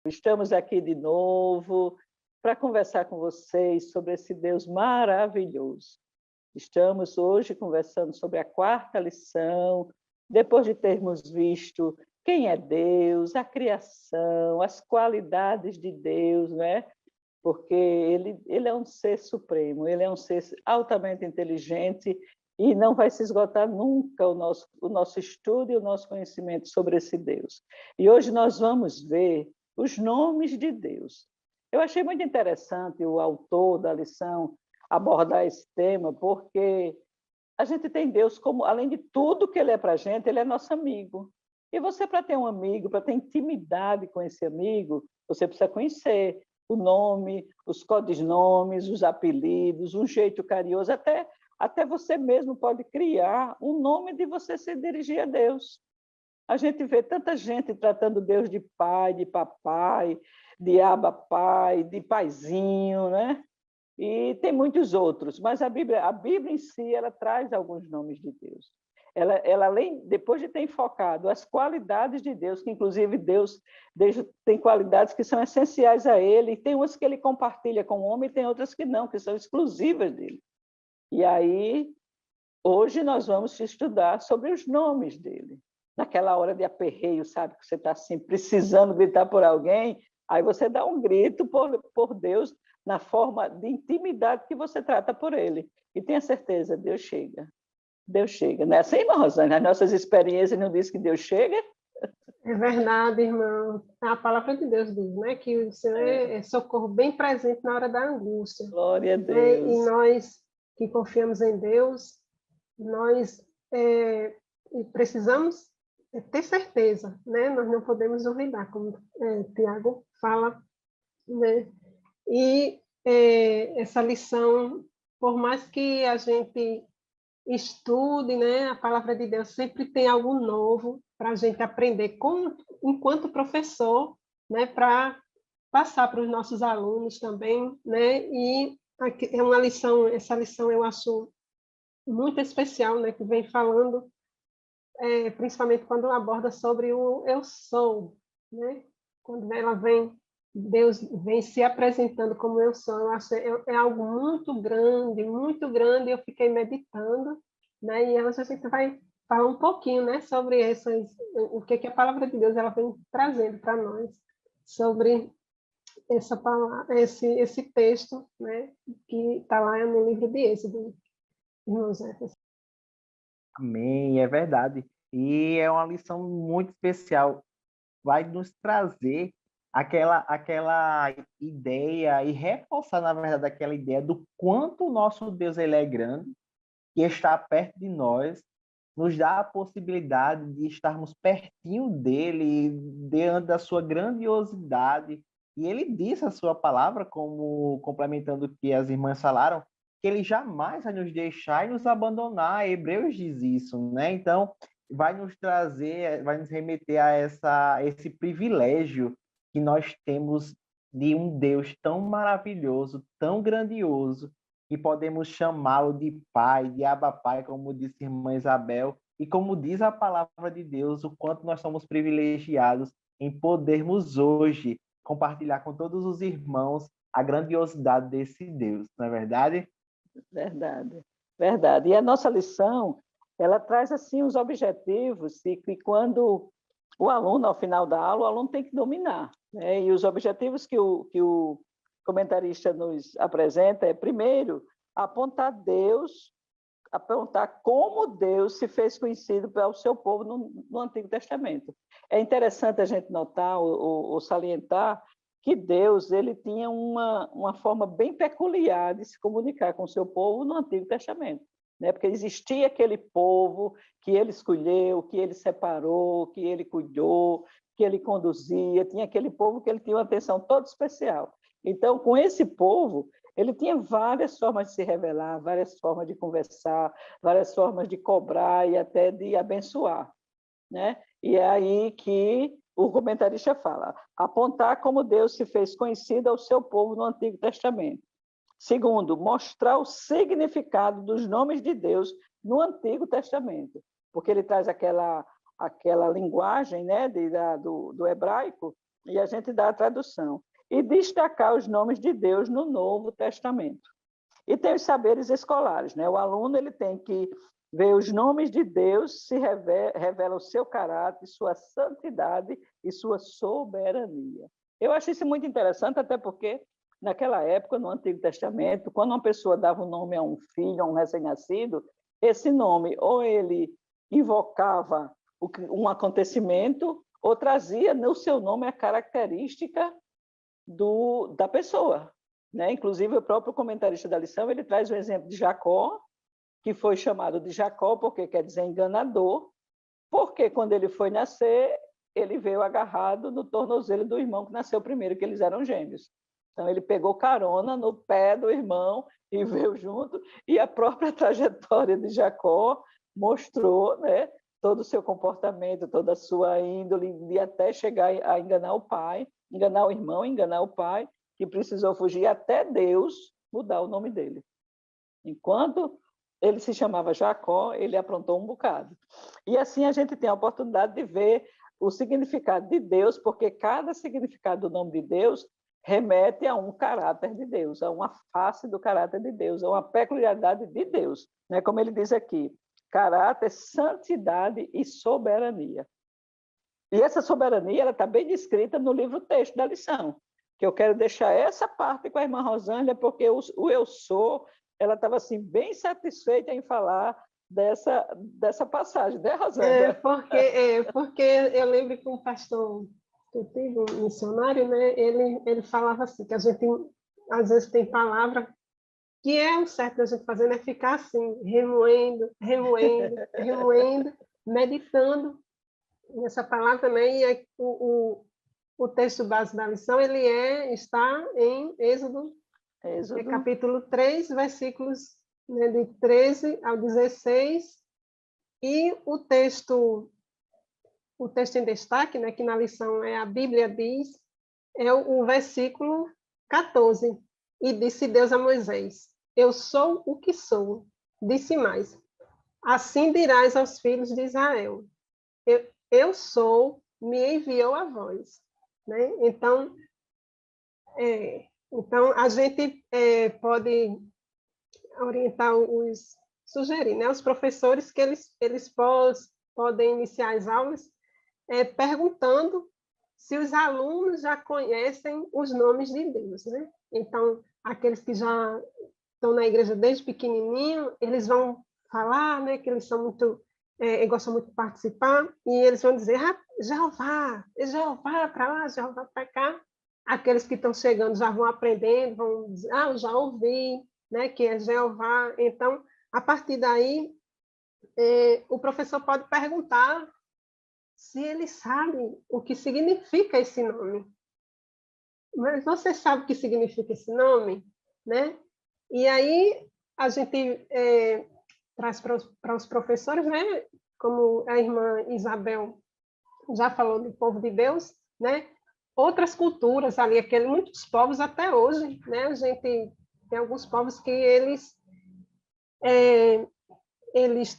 Estamos aqui de novo para conversar com vocês sobre esse Deus maravilhoso. Estamos hoje conversando sobre a quarta lição, depois de termos visto quem é Deus, a criação, as qualidades de Deus, né? Porque ele é um ser supremo, ele é um ser altamente inteligente e não vai se esgotar nunca o nosso estudo e o nosso conhecimento sobre esse Deus. E hoje nós vamos ver os nomes de Deus. Eu achei muito interessante o autor da lição abordar esse tema, porque a gente tem Deus como, além de tudo que ele é para a gente, ele é nosso amigo. E você, para ter um amigo, para ter intimidade com esse amigo, você precisa conhecer o nome, os codinomes, os apelidos, um jeito carinhoso, até você mesmo pode criar um nome de você se dirigir a Deus. A gente vê tanta gente tratando Deus de pai, de papai, de abapai, de paizinho, né? E tem muitos outros, mas a Bíblia em si, ela traz alguns nomes de Deus. Ela além, depois de ter enfocado as qualidades de Deus, que inclusive Deus tem qualidades que são essenciais a ele, e tem umas que ele compartilha com o homem, e tem outras que não, que são exclusivas dele. E aí, hoje nós vamos estudar sobre os nomes dele. Naquela hora de aperreio, sabe, que você está assim, precisando gritar por alguém, aí você dá um grito por Deus, na forma de intimidade que você trata por ele. E tenha certeza, Deus chega. Deus chega. Não é assim, irmã Rosane? As nossas experiências não dizem que Deus chega? É verdade, irmão. A palavra de Deus diz, né, que o Senhor é socorro bem presente na hora da angústia. Glória a Né? E Deus. nós que confiamos em Deus, nós precisamos ter certeza, né? Nós não podemos duvidar, como Tiago fala, né? E essa lição, por mais que a gente estude, né, a palavra de Deus sempre tem algo novo para a gente aprender enquanto professor, né, para passar para os nossos alunos também, né? E é uma lição, essa lição eu acho muito especial, né, que vem falando, principalmente quando aborda sobre o eu sou, né? Quando ela vem, Deus vem se apresentando como eu sou, eu acho é algo muito grande, eu fiquei meditando, né? E hoje a gente vai falar um pouquinho, né, sobre o que a palavra de Deus ela vem trazendo para nós, sobre essa palavra, esse texto, né, que está lá no livro de Êxodo, irmãos. Amém, é verdade. E é uma lição muito especial. Vai nos trazer aquela ideia e reforçar, na verdade, aquela ideia do quanto o nosso Deus ele é grande, que está perto de nós, nos dá a possibilidade de estarmos pertinho dele, diante da sua grandiosidade. E ele disse a sua palavra, como complementando o que as irmãs falaram, que ele jamais vai nos deixar e nos abandonar. Hebreus diz isso, né? Então, vai nos trazer, vai nos remeter a esse privilégio que nós temos de um Deus tão maravilhoso, tão grandioso, que podemos chamá-lo de Pai, de Abba Pai, como disse a irmã Isabel, e como diz a palavra de Deus, o quanto nós somos privilegiados em podermos hoje compartilhar com todos os irmãos a grandiosidade desse Deus, não é verdade? Verdade, verdade. E a nossa lição, ela traz assim os objetivos e que quando o aluno, ao final da aula, o aluno tem que dominar, né? E os objetivos que o comentarista nos apresenta é, primeiro, apontar como Deus se fez conhecido para o seu povo no Antigo Testamento. É interessante a gente notar ou salientar que Deus ele tinha uma forma bem peculiar de se comunicar com o seu povo no Antigo Testamento, né? Porque existia aquele povo que ele escolheu, que ele separou, que ele cuidou, que ele conduzia, tinha aquele povo que ele tinha uma atenção toda especial. Então, com esse povo, ele tinha várias formas de se revelar, várias formas de conversar, várias formas de cobrar e até de abençoar, né? E é aí que o comentarista fala, apontar como Deus se fez conhecido ao seu povo no Antigo Testamento. Segundo, mostrar o significado dos nomes de Deus no Antigo Testamento, porque ele traz aquela linguagem, né, do hebraico, e a gente dá a tradução. E destacar os nomes de Deus no Novo Testamento. E tem os saberes escolares, né? O aluno ele tem que ver os nomes de Deus, se revela o seu caráter, sua santidade e sua soberania. Eu acho isso muito interessante, até porque, naquela época, no Antigo Testamento, quando uma pessoa dava um nome a um filho, a um recém-nascido, esse nome ou ele invocava um acontecimento ou trazia no seu nome a característica da pessoa, né? Inclusive, o próprio comentarista da lição ele traz o exemplo de Jacó, que foi chamado de Jacó porque quer dizer enganador, porque quando ele foi nascer, ele veio agarrado no tornozelo do irmão que nasceu primeiro, que eles eram gêmeos. Então, ele pegou carona no pé do irmão e veio junto, e a própria trajetória de Jacó mostrou, né, todo o seu comportamento, toda a sua índole, e até chegar a enganar o pai, enganar o irmão, enganar o pai, que precisou fugir até Deus mudar o nome dele. Enquanto ele se chamava Jacó, ele aprontou um bocado. E assim a gente tem a oportunidade de ver o significado de Deus, porque cada significado do nome de Deus remete a um caráter de Deus, a uma face do caráter de Deus, a uma peculiaridade de Deus. Né? Como ele diz aqui, caráter, santidade e soberania. E essa soberania está bem descrita no livro-texto da lição, que eu quero deixar essa parte com a irmã Rosângela, porque o eu sou, ela estava assim, bem satisfeita em falar dessa passagem, né, Rosângela? Porque eu lembro que um pastor que eu tive, um missionário, né, ele falava assim, que a gente às vezes tem palavra que é o certo da gente fazer, né, ficar assim, remoendo, meditando nessa palavra, né, e aí, o texto base da lição, está em Êxodo. Capítulo 3, versículos, né, de 13 ao 16, e o texto em destaque, né, que na lição a Bíblia diz, é o versículo 14, e disse Deus a Moisés, eu sou o que sou, disse mais, assim dirás aos filhos de Israel, eu sou, me enviou a vós. Né? Então, a gente pode orientar sugerir, né, os professores que eles podem iniciar as aulas perguntando se os alunos já conhecem os nomes de Deus, né? Então, aqueles que já estão na igreja desde pequenininho, eles vão falar, né, que eles são muito gostam muito de participar, e eles vão dizer, Jeová para lá, Jeová para cá. Aqueles que estão chegando já vão aprendendo, vão dizer, eu já ouvi, né, que é Jeová. Então, a partir daí, o professor pode perguntar se ele sabe o que significa esse nome. Mas você sabe o que significa esse nome? Né? E aí, a gente traz para os professores, né, como a irmã Isabel já falou do povo de Deus, né, outras culturas ali, muitos povos até hoje, né, a gente tem alguns povos que eles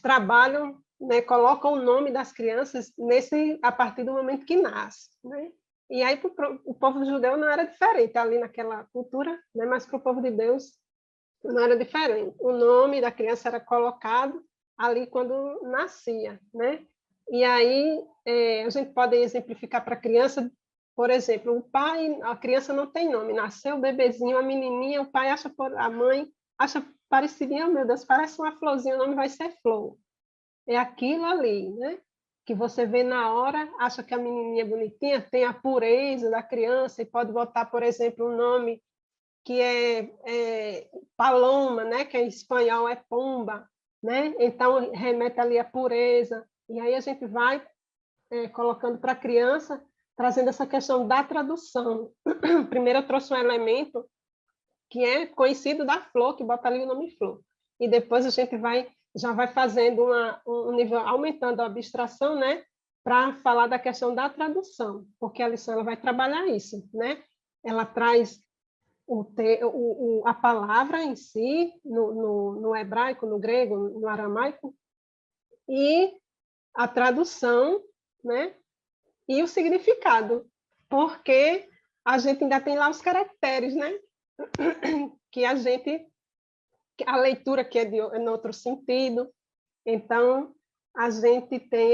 trabalham, né, colocam o nome das crianças a partir do momento que nasce, né? E aí o povo judeu não era diferente ali naquela cultura, né, mas para o povo de Deus não era diferente. O nome da criança era colocado ali quando nascia, né? E aí a gente pode exemplificar para a criança, por exemplo, a criança não tem nome, nasceu o bebezinho, a menininha, o pai a mãe acha parecidinha, meu Deus, parece uma florzinha, o nome vai ser Flor. É aquilo ali, né? Que você vê na hora, acha que a menininha é bonitinha, tem a pureza da criança e pode botar, por exemplo, um nome que é Paloma, né? Que em espanhol é pomba, né? Então remete ali a pureza. E aí a gente vai colocando para a criança, trazendo essa questão da tradução. Primeiro eu trouxe um elemento que é conhecido da flor, que bota ali o nome flor. E depois a gente já vai fazendo um nível, aumentando a abstração, né? Para falar da questão da tradução, porque a lição ela vai trabalhar isso, né? Ela traz a palavra em si, no hebraico, no grego, no aramaico, e a tradução, né? E o significado, porque a gente ainda tem lá os caracteres, né? Que a leitura que é em outro sentido. Então, a gente tem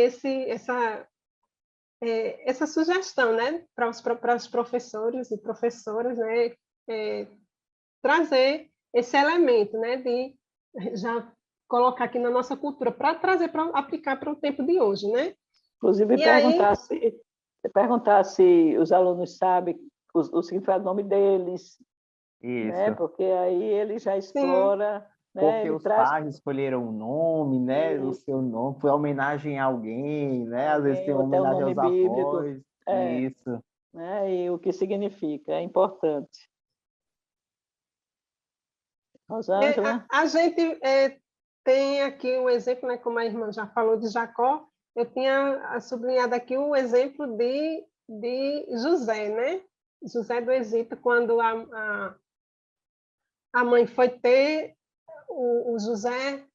essa sugestão, né, para os professores e professoras, né, trazer esse elemento, né, de já colocar aqui na nossa cultura, para trazer, para aplicar para o tempo de hoje, né? Inclusive, E aí, perguntar se os alunos sabem o significado do nome deles, né? Isso. Porque aí ele já sim, explora, né? Porque Ele os traz pais escolheram o nome, né? O seu nome foi homenagem a alguém, né? Às vezes alguém, tem ou uma até o homenagem nome aos bíblico, avós. é, Isso. né? E o que significa, é importante. Rosângela? a gente tem aqui o exemplo, né, como a irmã já falou de Jacó, eu tinha sublinhado aqui o exemplo de José, né? José do Egito, quando a mãe foi ter o José,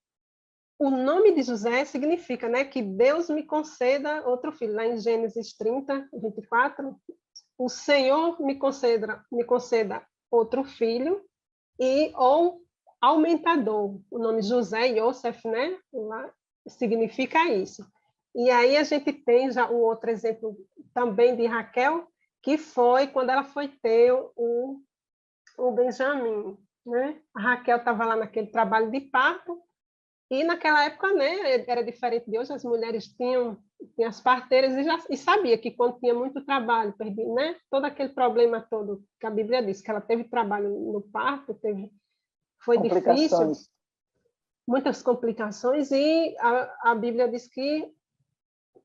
o nome de José significa, né, que Deus me conceda outro filho. Lá em Gênesis 30, 24, o Senhor me conceda outro filho ou aumentador. O nome José Yosef, né, lá significa isso. E aí a gente tem já o outro exemplo também de Raquel, que foi quando ela foi ter o Benjamim, né? A Raquel estava lá naquele trabalho de parto, e naquela época, né, era diferente de hoje, as mulheres tinham as parteiras e sabia que quando tinha muito trabalho, né, todo aquele problema todo que a Bíblia diz, que ela teve trabalho no parto, foi difícil, Complicações. muitas complicações, e a Bíblia diz que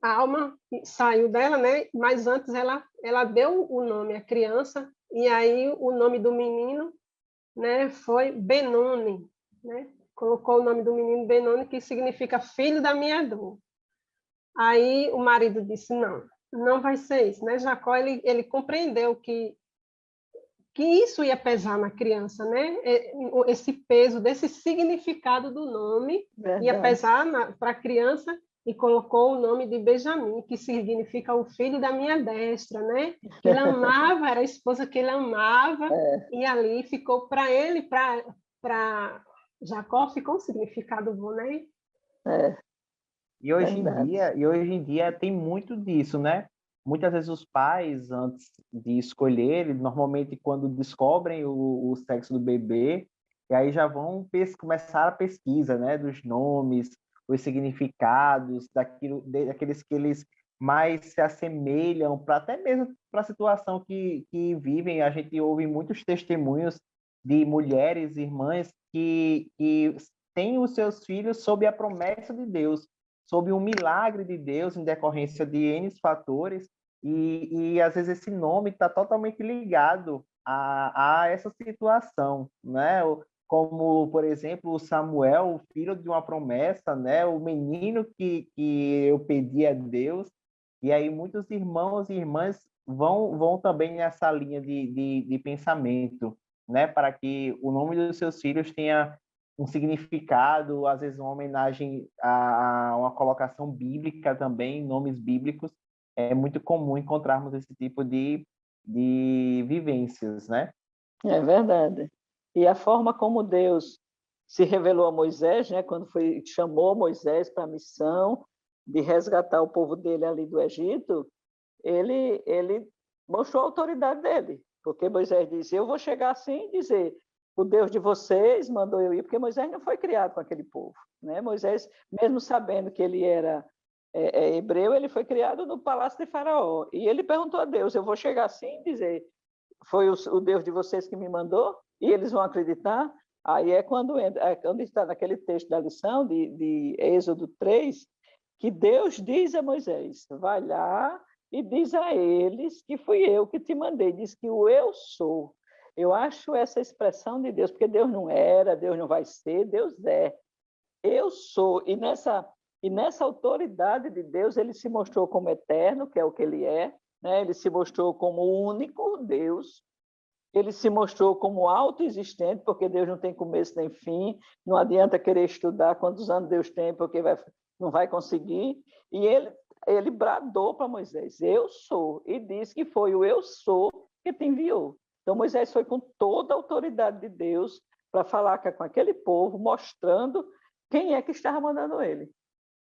a alma saiu dela, né, mas antes ela deu o nome à criança, e aí o nome do menino, né, foi Benoni, né? Colocou o nome do menino Benoni, que significa filho da minha dor. Aí o marido disse, não vai ser isso, né? Jacó, ele compreendeu que isso ia pesar na criança, né? Esse peso desse significado do nome ia Verdade. pesar para a criança, e colocou o nome de Benjamim, que significa o filho da minha destra, né? Que ele amava, era a esposa que ele amava, e ali ficou para ele, para Jacó, ficou um significado bom, né? Verdade. E hoje em dia tem muito disso, né? Muitas vezes os pais, antes de escolher, normalmente quando descobrem o sexo do bebê, e aí já vão começar a pesquisa, né? Dos nomes, os significados, daqueles que eles mais se assemelham, até mesmo para a situação que vivem. A gente ouve muitos testemunhos de mulheres, irmãs, que têm os seus filhos sob a promessa de Deus, sob um milagre de Deus em decorrência de N fatores, e às vezes esse nome está totalmente ligado a essa situação, né? Como, por exemplo, o Samuel, o filho de uma promessa, né? O menino que eu pedi a Deus, e aí muitos irmãos e irmãs vão também nessa linha de pensamento, né? Para que o nome dos seus filhos tenha um significado, às vezes uma homenagem a uma colocação bíblica também, nomes bíblicos. É muito comum encontrarmos esse tipo de vivências, né? É verdade. E a forma como Deus se revelou a Moisés, né, quando chamou Moisés para a missão de resgatar o povo dele ali do Egito, ele mostrou a autoridade dele, porque Moisés disse: eu vou chegar assim e dizer, o Deus de vocês mandou eu ir, porque Moisés não foi criado com aquele povo, né? Moisés, mesmo sabendo que ele era hebreu, ele foi criado no palácio de Faraó, e ele perguntou a Deus: eu vou chegar assim e dizer, foi o Deus de vocês que me mandou? E eles vão acreditar? Aí quando está naquele texto da lição de Êxodo 3, que Deus diz a Moisés: vai lá e diz a eles que fui eu que te mandei. Diz que o eu sou. Eu acho essa expressão de Deus, porque Deus não era, Deus não vai ser, Deus é. Eu sou. E nessa autoridade de Deus, ele se mostrou como eterno, que é o que ele é, né? Ele se mostrou como o único Deus, ele se mostrou como autoexistente, porque Deus não tem começo nem fim, não adianta querer estudar quantos anos Deus tem, porque não vai conseguir. E ele ele bradou para Moisés, eu sou, e disse que foi o eu sou que te enviou. Então, Moisés foi com toda a autoridade de Deus para falar com aquele povo, mostrando quem é que estava mandando ele.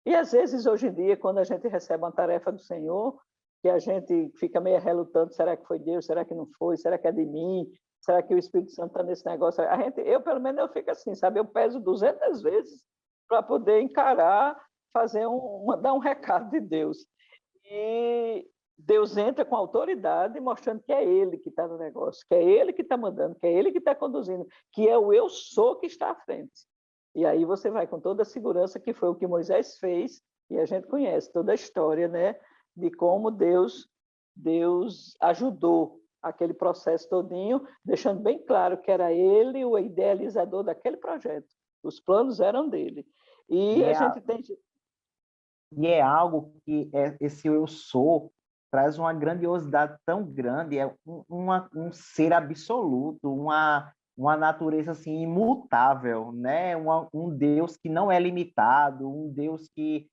E, às vezes, hoje em dia, quando a gente recebe uma tarefa do Senhor, que a gente fica meio relutante, será que foi Deus, será que não foi, será que é de mim, será que o Espírito Santo está nesse negócio? Eu, pelo menos, eu fico assim, sabe? Eu peso 200 vezes para poder encarar, mandar um recado de Deus. E Deus entra com autoridade, mostrando que é Ele que está no negócio, que é Ele que está mandando, que é Ele que está conduzindo, que é o eu sou que está à frente. E aí você vai com toda a segurança, que foi o que Moisés fez, e a gente conhece toda a história, né, de como Deus ajudou aquele processo todinho, deixando bem claro que era ele o idealizador daquele projeto. Os planos eram dele. E a gente tem... E é algo que esse eu sou traz uma grandiosidade tão grande, é um ser absoluto, uma natureza assim imutável, né? Um Deus que não é limitado, um Deus que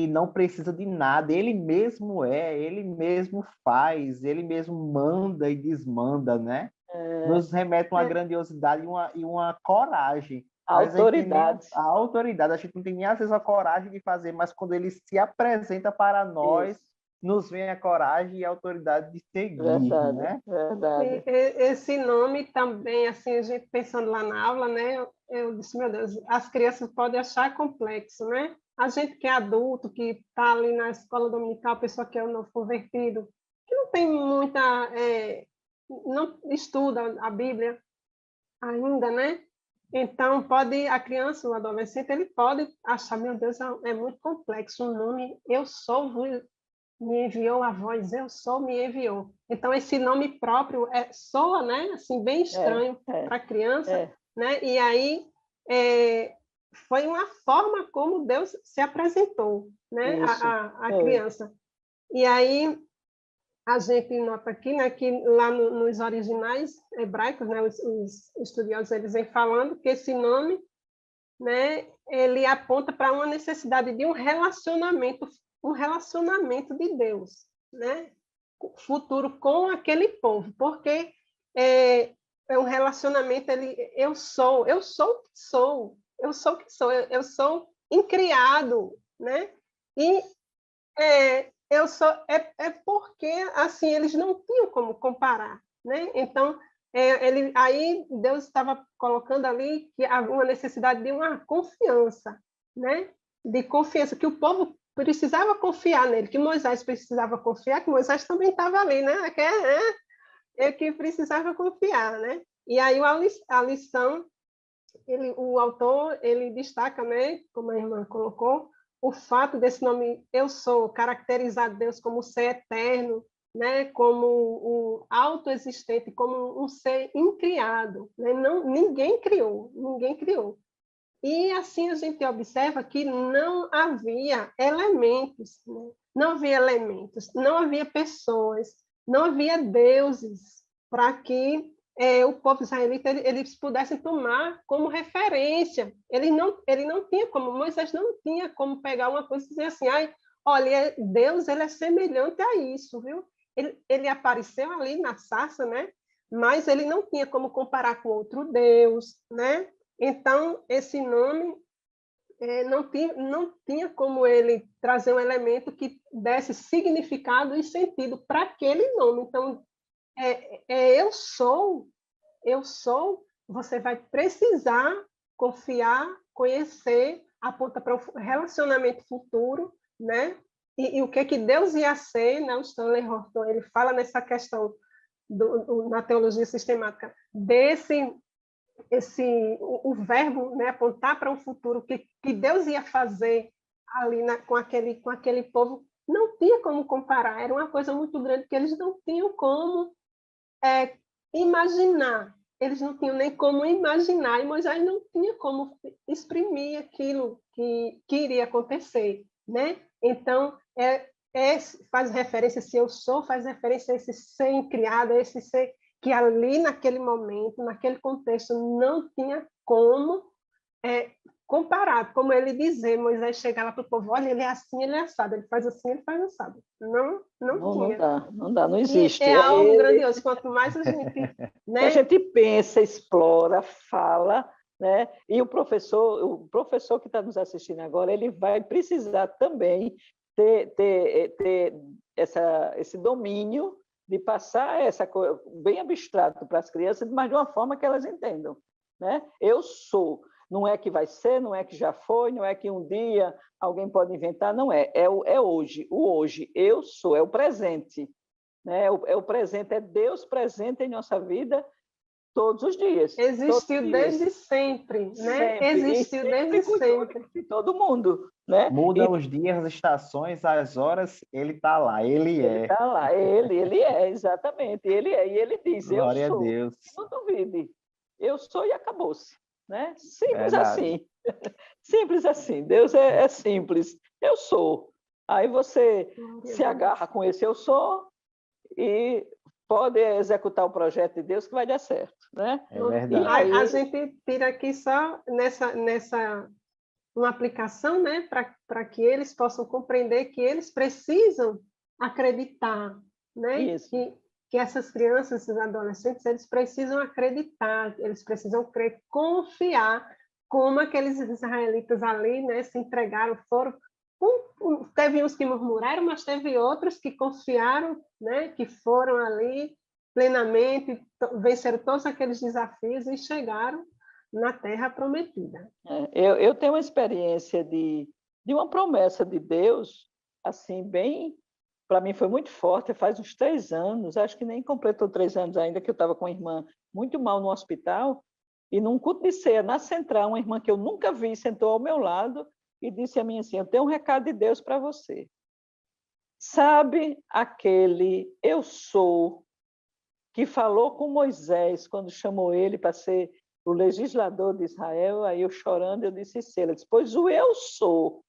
não precisa de nada, ele mesmo ele mesmo faz, ele mesmo manda e desmanda, né? Nos remete uma grandiosidade e uma coragem. A autoridade. A autoridade, a gente não tem nem às vezes a coragem de fazer, mas quando ele se apresenta para nós, isso, nos vem a coragem e a autoridade de seguir, verdade, né? Verdade. Esse nome também, assim, a gente pensando lá na aula, né? Eu disse, meu Deus, as crianças podem achar complexo, né? A gente que é adulto, que está ali na escola dominical, pessoa que é o novo convertido, que não tem muita... não estuda a Bíblia ainda, né? Então, a criança, o adolescente, ele pode achar, meu Deus, é muito complexo o nome, eu sou, me enviou a voz, eu sou, me enviou. Então, esse nome próprio soa, né? Assim, bem estranho para a criança, né? E aí, foi uma forma como Deus se apresentou, né? A criança. E aí, a gente nota aqui, né, que lá nos originais hebraicos, né, os estudiosos eles vêm falando que esse nome, né, ele aponta para uma necessidade de um relacionamento de Deus, né, futuro com aquele povo, porque é um relacionamento, eu sou o que sou, eu incriado, né, e eu sou porque assim eles não tinham como comparar, né? Então aí Deus estava colocando ali que havia uma necessidade de uma confiança, né? De confiança que o povo precisava confiar nele, que Moisés precisava confiar, que Moisés também estava ali, né? Que precisava confiar, né? E aí a lição, o autor ele destaca, né? Como a irmã colocou, o fato desse nome eu sou caracterizar Deus como ser eterno, né, como o autoexistente, como um ser incriado, né? Ninguém criou. E assim a gente observa que não havia elementos, né? Não havia pessoas, não havia deuses para que o povo israelita eles pudessem tomar como referência. Ele não tinha como, Moisés não tinha como pegar uma coisa e dizer assim, olha, Deus ele é semelhante a isso, viu? Ele apareceu ali na sarça, né? Mas ele não tinha como comparar com outro Deus, né? Então, esse nome não tinha como ele trazer um elemento que desse significado e sentido para aquele nome. Então, eu sou, você vai precisar confiar, conhecer, aponta para o relacionamento futuro, né? E o que Deus ia ser, né? O Stanley Horton, ele fala nessa questão na teologia sistemática, o verbo, né, apontar para um futuro que Deus ia fazer ali com aquele povo, não tinha como comparar, era uma coisa muito grande que eles não tinham como imaginar, eles não tinham nem como imaginar, e Moisés não tinha como exprimir aquilo que iria acontecer, né? Então, faz referência, se eu sou, faz referência a esse ser criado, a esse ser que ali naquele momento, naquele contexto, não tinha como comparado, como ele dizer, Moisés chegar lá para o povo, olha, ele é assim, ele é assado, ele faz assim, ele faz assado. Não, não tinha. Não dá, não E existe. é algo grandioso, quanto mais a gente, Que a né? gente pensa, explora, fala, né? E o professor que está nos assistindo agora, ele vai precisar também ter esse domínio de passar essa coisa bem abstrato para as crianças, mas de uma forma que elas entendam, né? Eu sou, não é que vai ser, não é que já foi, não é que um dia alguém pode inventar, não é, é hoje, o hoje, eu sou, é o presente, né? É o presente, é Deus presente em nossa vida todos os dias. Existiu desde sempre, né? Sempre, e Existiu sempre desde cuidou sempre. de todo mundo, né? Muda E os dias, as estações, as horas, ele está lá, ele ele é. está lá, ele é, exatamente, ele é, e ele diz, eu Glória a sou, Deus. não duvide, eu sou e acabou-se, né? Simples Verdade. assim, simples assim, Deus é simples, eu sou. Aí você se agarra com esse eu sou e pode executar o projeto de Deus que vai dar certo, né? É E verdade. A aí, gente tira aqui só nessa uma aplicação, né, para que eles possam compreender que eles precisam acreditar, né, isso, que essas crianças, esses adolescentes, eles precisam acreditar, eles precisam crer, confiar, como aqueles israelitas ali, né, se entregaram, foram. Teve uns que murmuraram, mas teve outros que confiaram, né, que foram ali plenamente, venceram todos aqueles desafios e chegaram na Terra Prometida. eu tenho uma experiência de uma promessa de Deus, assim, bem, para mim foi muito forte, faz uns 3 anos, acho que nem completou 3 anos ainda, que eu estava com a irmã muito mal no hospital, e num culto de ceia, na central, uma irmã que eu nunca vi sentou ao meu lado e disse a mim assim, eu tenho um recado de Deus para você. Sabe aquele eu sou que falou com Moisés quando chamou ele para ser o legislador de Israel? Aí eu chorando, eu disse, ela disse, pois o eu sou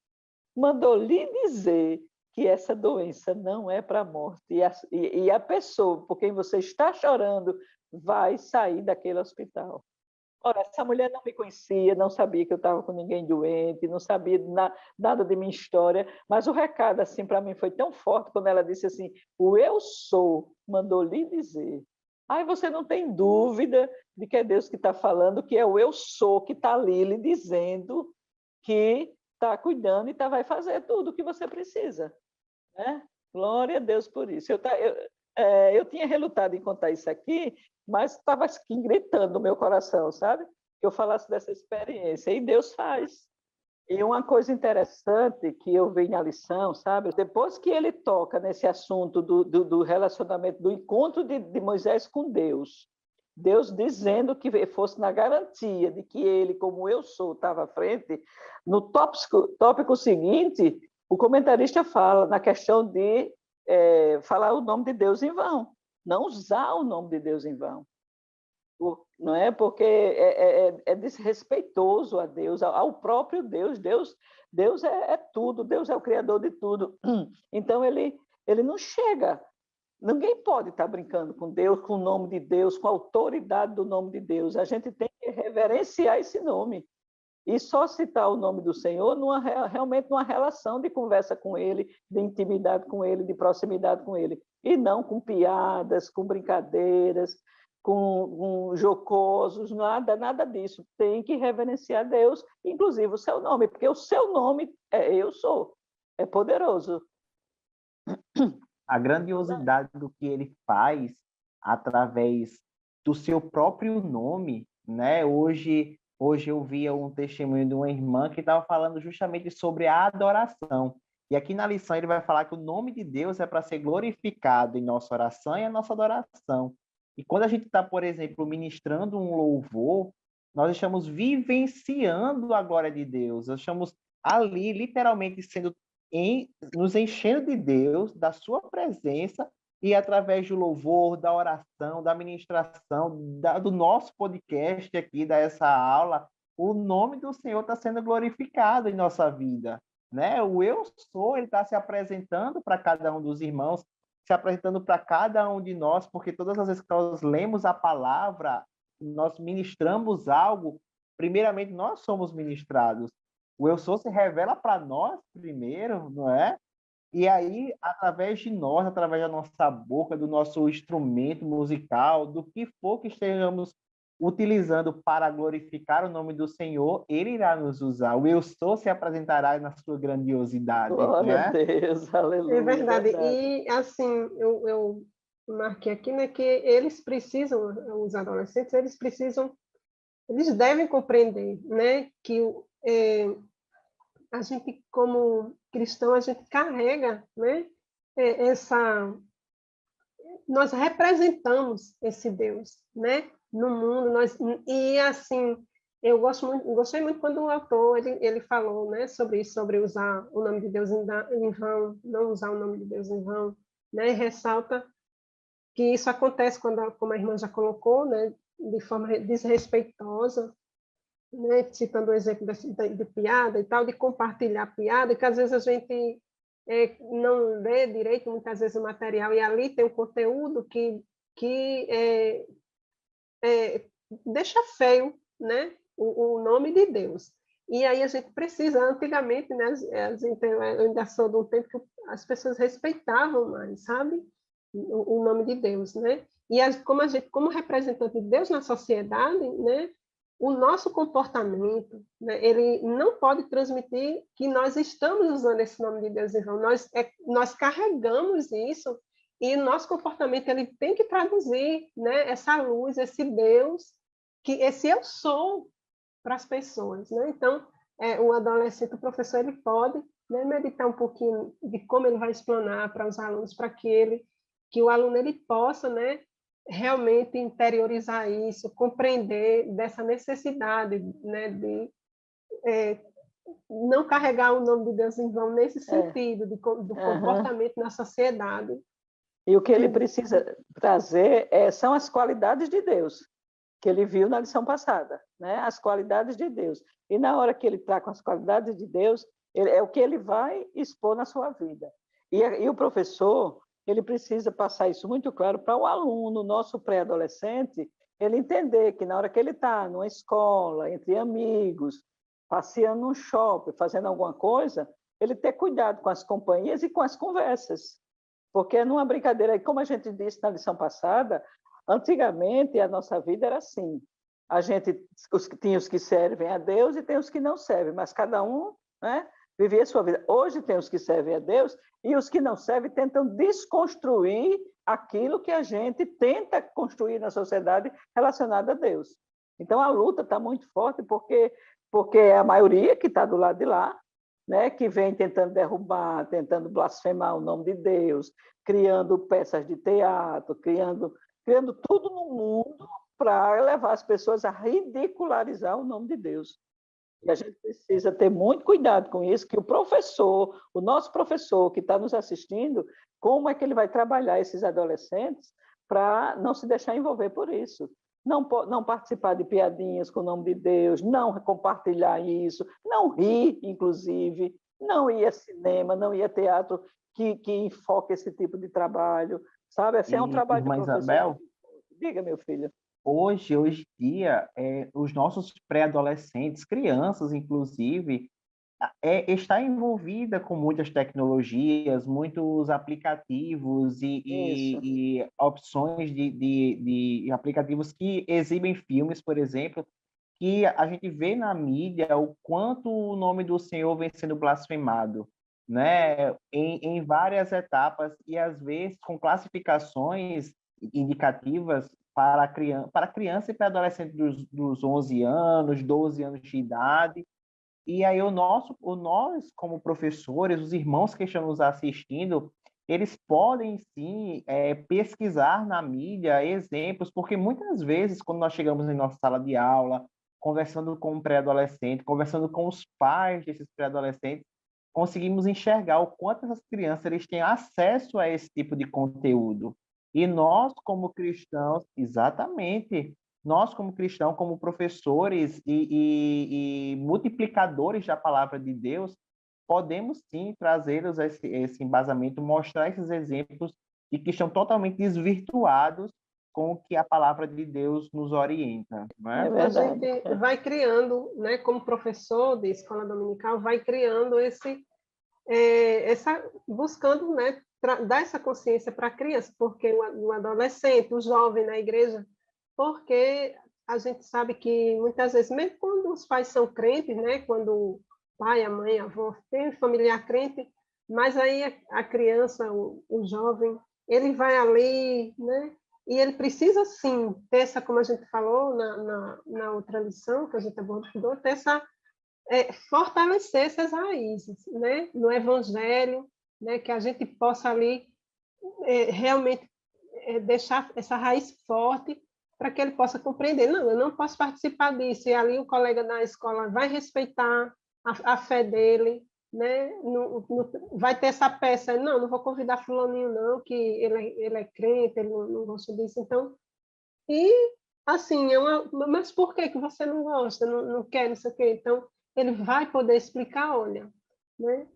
mandou lhe dizer que essa doença não é para a morte, e a pessoa por quem você está chorando vai sair daquele hospital. Ora, essa mulher não me conhecia, não sabia que eu estava com ninguém doente, não sabia nada de minha história, mas o recado assim para mim foi tão forte quando ela disse assim: "O eu sou mandou lhe dizer". Aí você não tem dúvida de que é Deus que está falando, que é o eu sou que está ali lhe dizendo que está cuidando e vai fazer tudo o que você precisa, né? Glória a Deus por isso. Eu tinha relutado em contar isso aqui, mas estava assim, gritando no meu coração, sabe? Que eu falasse dessa experiência. E Deus faz. E uma coisa interessante que eu vi na lição, sabe? Depois que ele toca nesse assunto do relacionamento, do encontro de Moisés com Deus, Deus dizendo que fosse na garantia de que ele, como eu sou, estava à frente, no tópico seguinte, o comentarista fala na questão de falar o nome de Deus em vão, não usar o nome de Deus em vão. Não é porque é desrespeitoso a Deus, ao próprio Deus. Deus é tudo, Deus é o criador de tudo. Então ele não chega. Ninguém pode estar brincando com Deus, com o nome de Deus, com a autoridade do nome de Deus. A gente tem que reverenciar esse nome e só citar o nome do Senhor realmente numa relação de conversa com Ele, de intimidade com Ele, de proximidade com Ele, e não com piadas, com brincadeiras, com jocosos, nada disso. Tem que reverenciar Deus, inclusive o seu nome, porque o seu nome é eu sou, é poderoso. A grandiosidade do que ele faz através do seu próprio nome, né? Hoje eu via um testemunho de uma irmã que estava falando justamente sobre a adoração. E aqui na lição ele vai falar que o nome de Deus é para ser glorificado em nossa oração e a nossa adoração. E quando a gente está, por exemplo, ministrando um louvor, nós estamos vivenciando a glória de Deus. Nós estamos ali, literalmente, nos enchendo de Deus, da sua presença, e através do louvor, da oração, da ministração, do nosso podcast aqui, dessa aula, o nome do Senhor está sendo glorificado em nossa vida, né? O eu sou, ele está se apresentando para cada um dos irmãos, se apresentando para cada um de nós, porque todas as vezes que nós lemos a palavra, nós ministramos algo, primeiramente nós somos ministrados. O eu sou se revela para nós primeiro, não é? E aí, através de nós, através da nossa boca, do nosso instrumento musical, do que for que estejamos utilizando para glorificar o nome do Senhor, Ele irá nos usar. O eu sou se apresentará na sua grandiosidade, Glória a né? Deus, É aleluia, verdade. verdade. E, assim, eu marquei aqui, né, que eles precisam, os adolescentes, eles devem compreender, né, que a gente, como cristão, a gente carrega, né, essa... Nós representamos esse Deus, né, no mundo. E, assim, gostei muito quando o autor ele falou, né, sobre isso, sobre usar o nome de Deus em vão, não usar o nome de Deus em vão, né, e ressalta que isso acontece quando, como a irmã já colocou, né, de forma desrespeitosa, né, citando o exemplo de piada e tal, de compartilhar piada, que às vezes a gente não lê direito, muitas vezes, o material, e ali tem um conteúdo que deixa feio, né, o nome de Deus. E aí a gente precisa, antigamente, né, eu ainda sou de um tempo que as pessoas respeitavam mais, sabe, o nome de Deus, né? E como representante de Deus na sociedade, né, o nosso comportamento, né, ele não pode transmitir que nós estamos usando esse nome de Deus em vão. Nós carregamos isso e nosso comportamento ele tem que traduzir, né, essa luz, esse Deus, esse eu sou para as pessoas, né? Então, o adolescente, o professor, ele pode, né, meditar um pouquinho de como ele vai explanar para os alunos, para que o aluno ele possa, né, realmente interiorizar isso, compreender dessa necessidade, né, de não carregar o nome de Deus em vão nesse sentido do Aham. comportamento na sociedade. E o que ele precisa trazer são as qualidades de Deus, que ele viu na lição passada, né? As qualidades de Deus. E na hora que ele está com as qualidades de Deus, é o que ele vai expor na sua vida. E o professor, ele precisa passar isso muito claro para o aluno, nosso pré-adolescente, ele entender que na hora que ele está numa escola, entre amigos, passeando num shopping, fazendo alguma coisa, ele ter cuidado com as companhias e com as conversas. Porque numa brincadeira, como a gente disse na lição passada, antigamente a nossa vida era assim. A gente tinha os que servem a Deus e tem os que não servem, mas cada um, né, vivia a sua vida. Hoje tem os que servem a Deus e os que não servem tentam desconstruir aquilo que a gente tenta construir na sociedade relacionado a Deus. Então a luta está muito forte porque é a maioria que está do lado de lá, né, que vem tentando derrubar, tentando blasfemar o nome de Deus, criando peças de teatro, criando tudo no mundo para levar as pessoas a ridicularizar o nome de Deus. E a gente precisa ter muito cuidado com isso, que o nosso professor que está nos assistindo, como é que ele vai trabalhar esses adolescentes para não se deixar envolver por isso. Não participar de piadinhas com o nome de Deus, não compartilhar isso, não rir, inclusive, não ir a cinema, não ir a teatro que enfoque esse tipo de trabalho, sabe? Esse é um E, trabalho de irmã professor. Isabel, Diga, meu filho. hoje em dia, os nossos pré-adolescentes, crianças, inclusive, está envolvida com muitas tecnologias, muitos aplicativos Isso. e opções de aplicativos que exibem filmes, por exemplo, que a gente vê na mídia o quanto o nome do Senhor vem sendo blasfemado, né? Em várias etapas e às vezes com classificações indicativas para criança e para adolescente dos 11 anos, 12 anos de idade. E aí nós como professores, os irmãos que estão nos assistindo, eles podem sim pesquisar na mídia exemplos, porque muitas vezes quando nós chegamos em nossa sala de aula, conversando com um pré-adolescente, conversando com os pais desses pré-adolescentes, conseguimos enxergar o quanto essas crianças eles têm acesso a esse tipo de conteúdo. E nós, como cristãos, exatamente, nós, como cristãos, como professores e multiplicadores da palavra de Deus, podemos sim trazê-los esse embasamento, mostrar esses exemplos de que estão totalmente desvirtuados com o que a palavra de Deus nos orienta, não É é? A verdade. gente vai criando, né, como professor de escola dominical, vai criando buscando, né, dar essa consciência para a criança, porque o adolescente, o jovem na igreja, porque a gente sabe que muitas vezes, mesmo quando os pais são crentes, né, quando o pai, a mãe, a avó tem um familiar crente, mas aí a criança, o jovem, ele vai ali, né, e ele precisa, sim, ter essa, como a gente falou na outra lição que a gente abordou, ter essa fortalecer essas raízes, né, no Evangelho, né, que a gente possa ali realmente deixar essa raiz forte para que ele possa compreender. Não, eu não posso participar disso. E ali o colega da escola vai respeitar a fé dele, né? Vai ter essa peça. Não, não vou convidar fulaninho, não, que ele é crente, ele não gosta disso. Então, e assim, mas por que você não gosta, não quer, não sei o quê? Então, ele vai poder explicar, olha, né?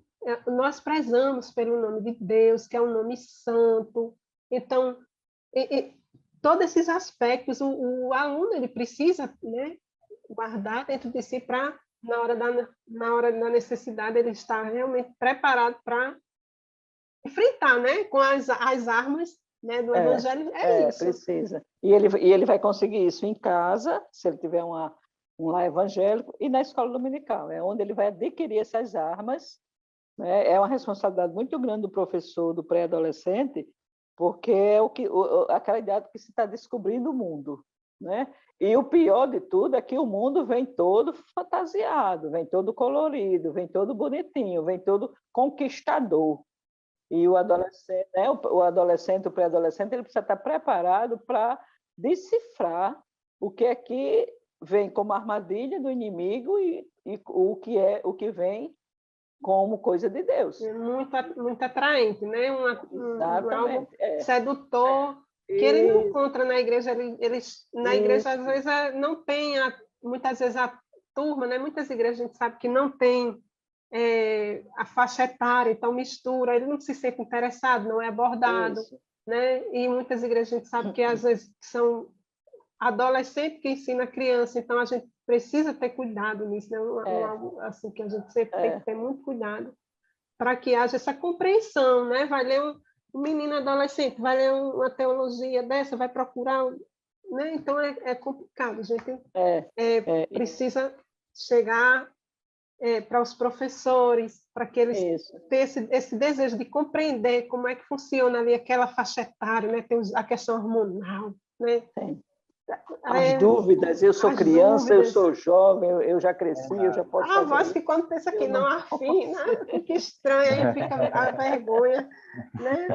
Nós prezamos pelo nome de Deus, que é um nome santo. Então, e todos esses aspectos, o aluno ele precisa, né, guardar dentro de si para, na hora da necessidade, ele estar realmente preparado para enfrentar, né, com as armas, né, do Evangelho. É isso. Precisa. E ele vai conseguir isso em casa, se ele tiver um lar evangélico, e na escola dominical, é onde ele vai adquirir essas armas, né? É uma responsabilidade muito grande do professor do pré-adolescente, porque é aquela idade que se está descobrindo o mundo, né? E o pior de tudo é que o mundo vem todo fantasiado, vem todo colorido, vem todo bonitinho, vem todo conquistador. E o adolescente, né? O pré-adolescente, ele precisa estar preparado para decifrar o que é que vem como armadilha do inimigo e o que vem como coisa de Deus. É muito atraente, né? Algo Exatamente. sedutor, que ele não encontra na igreja. Na igreja, às vezes, não tem, muitas vezes, a turma, né? Muitas igrejas a gente sabe que não tem a faixa etária, então mistura, ele não se sente interessado, não é abordado, Isso. né? E muitas igrejas a gente sabe que, às vezes, são adolescente que ensina criança, então a gente precisa ter cuidado nisso, né? Algo assim que a gente sempre tem que ter muito cuidado para que haja essa compreensão, né? Vai ler um menino adolescente, vai ler uma teologia dessa, vai procurar, né? Então é complicado, a gente precisa chegar para os professores, para que eles tenham esse desejo de compreender como é que funciona ali aquela faixa etária, né? Tem a questão hormonal, né? As dúvidas, eu sou criança, eu sou jovem, eu já cresci, eu já posso fazer voz que quando pensa que não afina, fica estranho, aí fica a vergonha, né?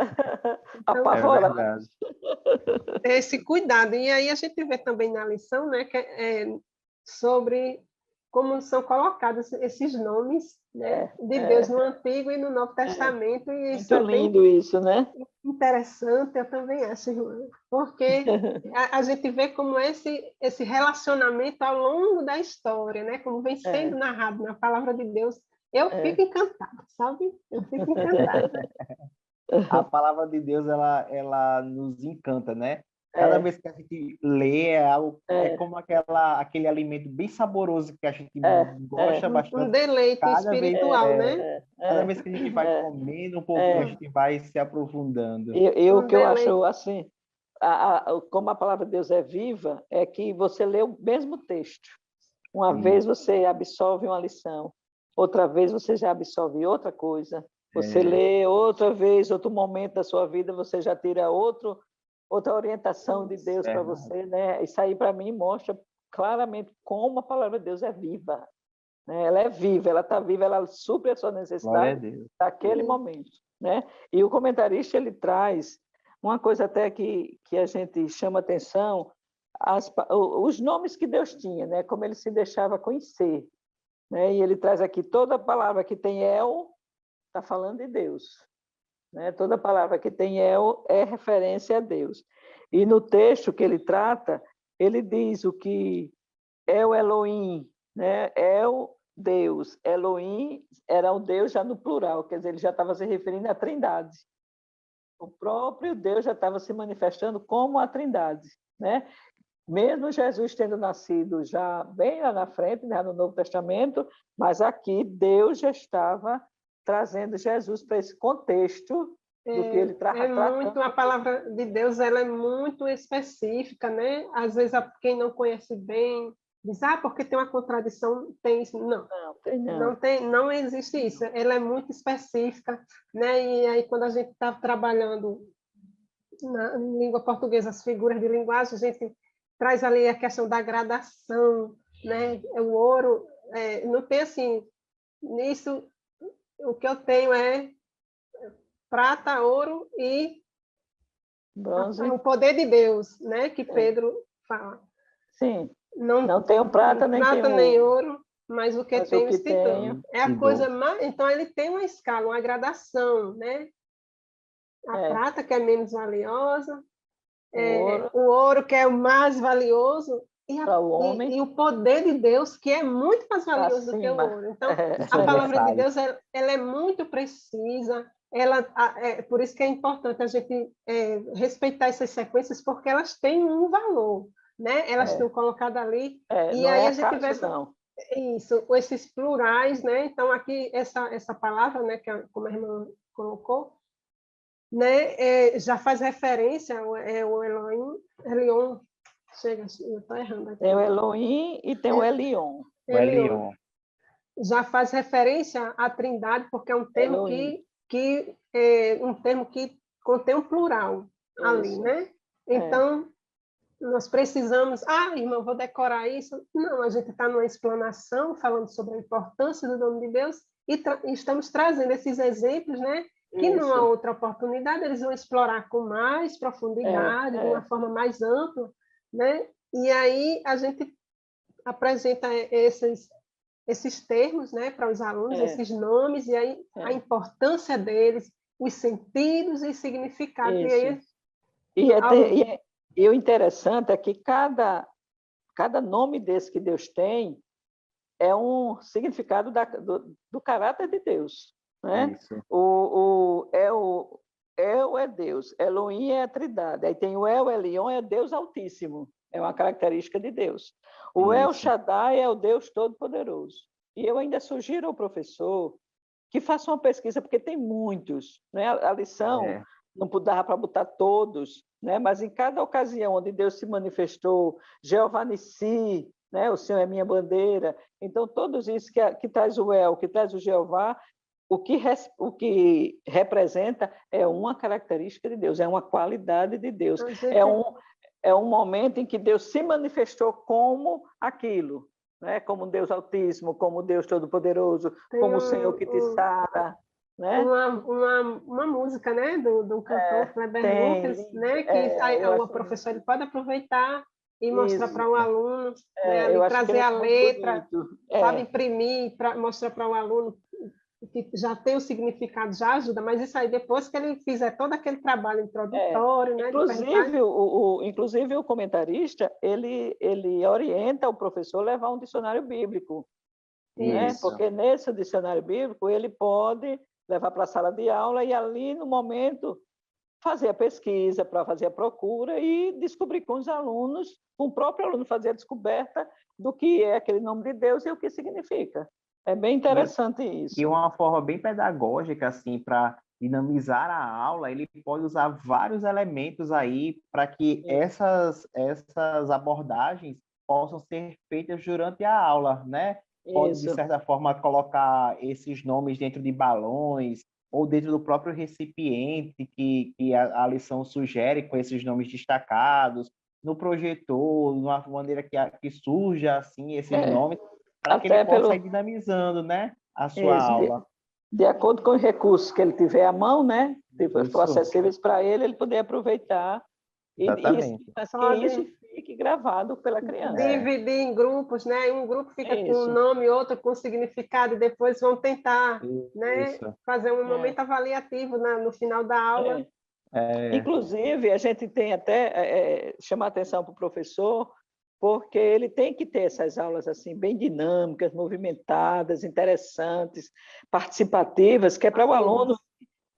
Então, apavorado. Esse cuidado. E aí a gente vê também na lição, né, que sobre como são colocados esses nomes, né, de Deus no Antigo e no Novo Testamento. E isso muito lindo isso, né? Interessante, eu também acho, irmã, porque a gente vê como esse relacionamento ao longo da história, né, como vem sendo narrado na palavra de Deus, eu fico encantada, sabe? Eu fico encantada. A palavra de Deus, ela nos encanta, né? Cada vez que a gente lê, é como aquele alimento bem saboroso que a gente gosta bastante. Um deleite espiritual, né? Cada vez que a gente vai comendo um pouquinho, a gente vai se aprofundando. E o que eu acho assim, como a palavra de Deus é viva, é que você lê o mesmo texto. Uma vez você absorve uma lição, outra vez você já absorve outra coisa. Você lê outra vez, outro momento da sua vida, você já tira outra orientação de Deus para você, né? Isso aí, para mim, mostra claramente como a palavra de Deus é viva. Né? Ela é viva, ela está viva, ela supre a sua necessidade daquele momento. Né? E o comentarista, ele traz uma coisa até que a gente chama atenção, os nomes que Deus tinha, né? Como ele se deixava conhecer. Né? E ele traz aqui toda palavra que tem El, está falando de Deus. Né? Toda palavra que tem El é referência a Deus. E no texto que ele trata, ele diz o que El Elohim, né? El, Deus. Elohim era o Deus já no plural, quer dizer, ele já estava se referindo à Trindade. O próprio Deus já estava se manifestando como a Trindade. né? Mesmo Jesus tendo nascido já bem lá na frente, né, no Novo Testamento, mas aqui Deus já estava trazendo Jesus para esse contexto do que ele É muito, a tratando. palavra de Deus, ela é muito específica, né? Às vezes, quem não conhece bem diz, porque tem uma contradição, tem isso. Não, Não, tem não. não tem, não existe isso. Ela é muito específica, né? E aí, quando a gente está trabalhando na língua portuguesa, as figuras de linguagem, a gente traz ali a questão da gradação, né? O ouro, não tem assim, nisso, o que eu tenho é prata, ouro e Bronze, o poder de Deus, né? Que é. Pedro fala. Sim, Não, não tenho prata nem tenho nem ouro, ouro, mas o que mas o tenho que te dou. tenho, É a te coisa dou. mais. Então, ele tem uma escala, uma gradação, né? A prata, que é menos valiosa, o ouro, que é o mais valioso, para o homem, e o poder de Deus, que é muito mais valioso do que o acima. ouro. Então, Não a palavra de sobressai. Deus ela é muito precisa, por isso que é importante a gente respeitar essas sequências, porque elas têm um valor, né? Elas estão colocadas ali, e Não aí é a gente vê acaso, não. isso, esses plurais, né? Então, aqui, essa palavra, né, como a irmã colocou, né, já faz referência ao Elohim, Elion, chega, eu estou errando aqui. Tem o Elohim e tem o Elion. O Elion. Já faz referência à Trindade, porque é um termo um termo que contém um plural ali, Isso. né? Então, nós precisamos... irmão, vou decorar isso. Não, a gente está numa explanação, falando sobre a importância do nome de Deus, e estamos trazendo esses exemplos, né? Que numa outra oportunidade eles vão explorar com mais profundidade, de uma forma mais ampla, né? E aí a gente apresenta esses termos, né, para os alunos, esses nomes, e aí a importância deles, os sentidos e significados. E o interessante é que cada nome desse que Deus tem é um significado do caráter de Deus. Né? Isso. O El é Deus, Elohim é a Trindade, aí tem o El Elyon, é Deus Altíssimo, é uma característica de Deus. O El Shaddai é o Deus Todo-Poderoso. E eu ainda sugiro ao professor que faça uma pesquisa, porque tem muitos. Né? A lição não dava para botar todos, né? Mas em cada ocasião onde Deus se manifestou, Jeová Nissi, né? O Senhor é minha bandeira. Então, todos isso que traz o El, que traz o Jeová, o que representa é uma característica de Deus, é uma qualidade de Deus. É um momento em que Deus se manifestou como aquilo, né? Como Deus Altíssimo, como Deus Todo-Poderoso, como o Senhor que te sara. Né? Uma música, né, do cantor Kleber Lucas, né, que o professor ele pode aproveitar e mostrar para o aluno, né, ali, trazer a letra, sabe, imprimir, mostrar para o aluno que já tem o significado, já ajuda, mas isso aí depois que ele fizer todo aquele trabalho introdutório, né, inclusive o comentarista, ele orienta o professor a levar um dicionário bíblico, né? Porque nesse dicionário bíblico ele pode levar para a sala de aula e ali no momento fazer a pesquisa, para fazer a procura e descobrir com os alunos, com o próprio aluno fazer a descoberta do que é aquele nome de Deus e o que significa. É bem interessante isso. E uma forma bem pedagógica, assim, para dinamizar a aula, ele pode usar vários elementos aí para que essas abordagens possam ser feitas durante a aula, né? Pode, de certa forma, colocar esses nomes dentro de balões ou dentro do próprio recipiente que a lição sugere, com esses nomes destacados, no projetor, de uma maneira que surja assim, esses nomes, para que ele possa ir dinamizando, né, a sua aula. De acordo com os recursos que ele tiver à mão, né, se for acessíveis para ele poder aproveitar. Exatamente. Que isso fique gravado pela criança. Dividir em grupos, né? Um grupo fica com um nome, outro com significado, e depois vão tentar, né, fazer um momento avaliativo no final da aula. Inclusive, a gente tem até chamar atenção para o professor, porque ele tem que ter essas aulas assim bem dinâmicas, movimentadas, interessantes, participativas, que é para o aluno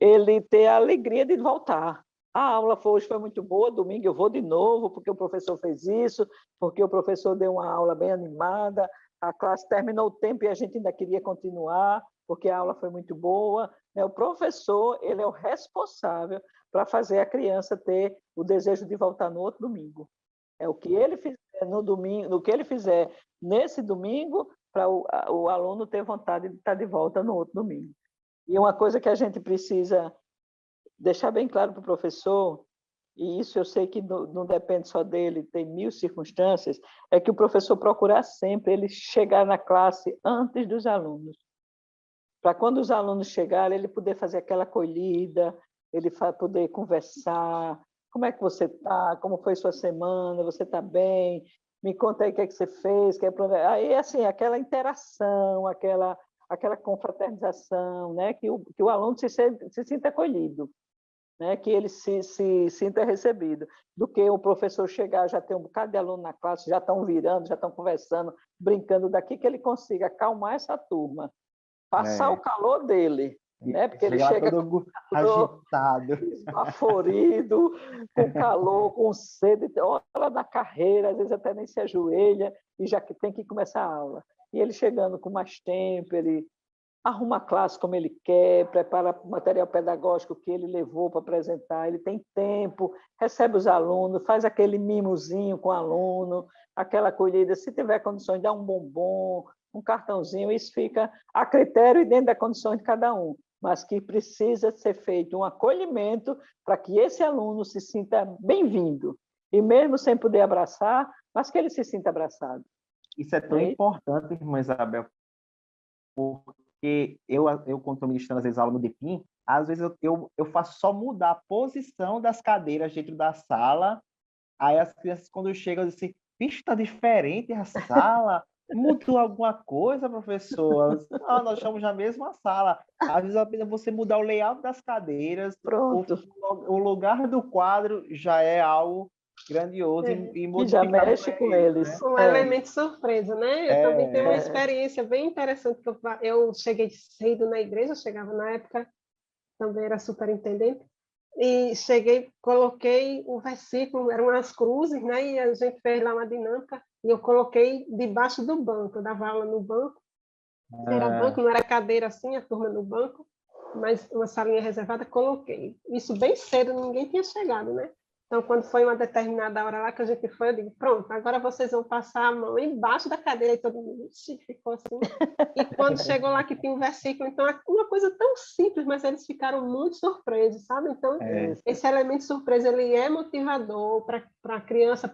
ele ter a alegria de voltar. a aula hoje foi muito boa, domingo eu vou de novo, porque o professor fez isso, porque o professor deu uma aula bem animada, a classe terminou o tempo e a gente ainda queria continuar, porque a aula foi muito boa. O professor, ele é o responsável para fazer a criança ter o desejo de voltar no outro domingo. É o que ele fizer no domingo, no que ele fizer nesse domingo, para o aluno ter vontade de estar de volta no outro domingo. E uma coisa que a gente precisa deixar bem claro para o professor, e isso eu sei que não depende só dele, tem mil circunstâncias, é que o professor procurar sempre ele chegar na classe antes dos alunos, para quando os alunos chegarem, ele poder fazer aquela acolhida, ele poder conversar, como é que você está, como foi sua semana, você está bem, me conta aí o que é que você fez, aí assim, aquela interação, aquela confraternização, né? que o aluno se sinta acolhido, né? Que ele se sinta recebido, do que o professor chegar, já tem um bocado de aluno na classe, já estão virando, já estão conversando, brincando, daqui que ele consiga acalmar essa turma, passar o calor dele, né? Porque ele chega todo agitado, esbaforido, com calor, com sede, olha na carreira, às vezes até nem se ajoelha, e já que tem que começar a aula. E ele chegando com mais tempo, ele arruma a classe como ele quer, prepara o material pedagógico que ele levou para apresentar, ele tem tempo, recebe os alunos, faz aquele mimozinho com o aluno, aquela acolhida, se tiver condições, dá um bombom, um cartãozinho, isso fica a critério e dentro das condições de cada um, mas que precisa ser feito um acolhimento para que esse aluno se sinta bem-vindo, e mesmo sem poder abraçar, mas que ele se sinta abraçado. Isso é tão importante, irmã Isabel, porque eu quando estou ministrando, às vezes, aula no DEPIM, às vezes eu faço só mudar a posição das cadeiras dentro da sala, aí as crianças, quando chegam, dizem assim, bicho, está diferente a sala, mudou alguma coisa, professor? Ah, nós estamos na mesma sala. Às vezes, apenas você mudar o layout das cadeiras, pronto, o lugar do quadro já é algo grandioso e modificado. Já mexe com eles. Né? Um elemento surpresa, né? Eu também tenho uma experiência bem interessante, que eu cheguei cedo na igreja, eu chegava na época, também era superintendente, e cheguei, coloquei o versículo, eram umas cruzes, né? E a gente fez lá uma dinâmica, e eu coloquei debaixo do banco, eu dava aula no banco, era banco, não era cadeira assim, a turma no banco, mas uma salinha reservada, coloquei. Isso bem cedo, ninguém tinha chegado, né? Então, quando foi uma determinada hora lá que a gente foi, eu digo, pronto, agora vocês vão passar a mão embaixo da cadeira, e todo mundo ficou assim. E quando chegou lá que tinha um versículo, então, uma coisa tão simples, mas eles ficaram muito surpresos, sabe? Então, esse elemento surpresa, ele é motivador para a criança,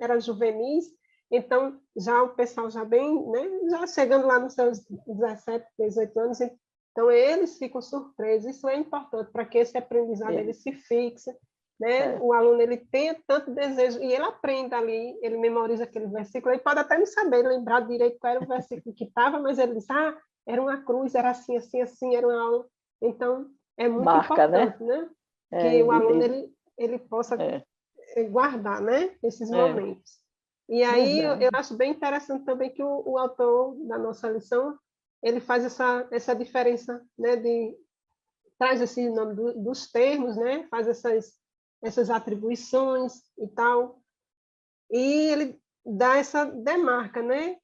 era juvenis, então, já o pessoal já bem, né, já chegando lá nos seus 17, 18 anos, então eles ficam surpresos. Isso é importante para que esse aprendizado ele se fixe, né? O aluno ele tenha tanto desejo e ele aprenda ali, ele memoriza aquele versículo, ele pode até não saber lembrar direito qual era o versículo que estava, mas ele diz, era uma cruz, era assim, assim, assim, era uma aula. Então, é muito importante, né? Que o aluno ele possa guardar, né? Esses momentos. E aí eu acho bem interessante também que o autor da nossa lição, ele faz essa diferença, né? Traz esse nome dos termos, né? Faz essas atribuições e tal, e ele dá essa demarca, né?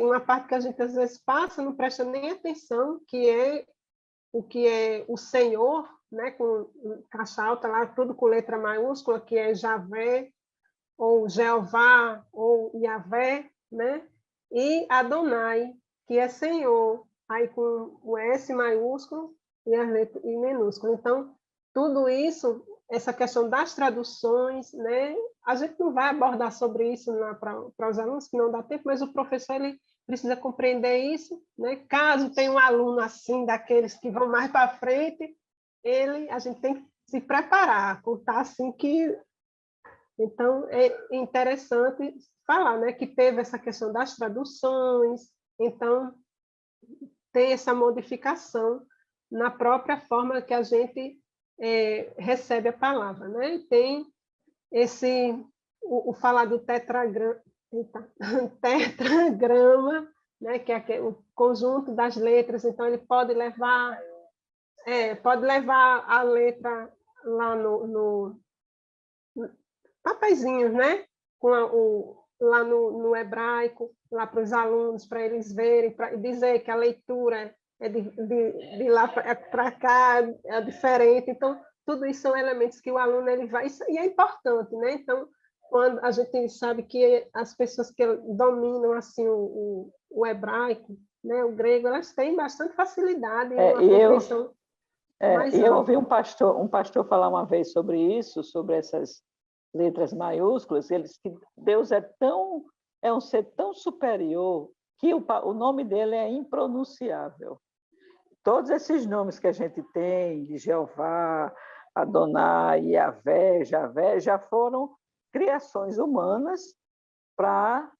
Uma parte que a gente às vezes passa, não presta nem atenção, que é o Senhor, né? Com caixa alta lá, tudo com letra maiúscula, que é Javé, ou Jeová, ou Yavé, né? E Adonai, que é Senhor, aí com o S maiúsculo e a letra I minúscula. Então, tudo isso, essa questão das traduções, né? A gente não vai abordar sobre isso para os alunos, que não dá tempo, mas o professor ele precisa compreender isso, né? Caso tenha um aluno assim, daqueles que vão mais para frente, a gente tem que se preparar, contar assim que... Então, é interessante falar, né, que teve essa questão das traduções, então tem essa modificação na própria forma que a gente recebe a palavra, né? Tem o falar do tetragrama, né, que é o conjunto das letras, então ele pode levar a letra lá no papeizinhos, né? Lá no hebraico, lá para os alunos, para eles verem, para dizer que a leitura é de lá para cá, é diferente. Então, tudo isso são elementos que o aluno ele vai... E é importante, né? Então, quando a gente sabe que as pessoas que dominam assim o hebraico, né, o grego, elas têm bastante facilidade e uma compreensão mais e eu ouvi ampla. um pastor falar uma vez sobre isso, sobre essas letras maiúsculas. Ele disse que Deus é um ser tão superior que o nome dele é impronunciável. Todos esses nomes que a gente tem, de Jeová, Adonai, Yahvé, Javé, já foram criações humanas para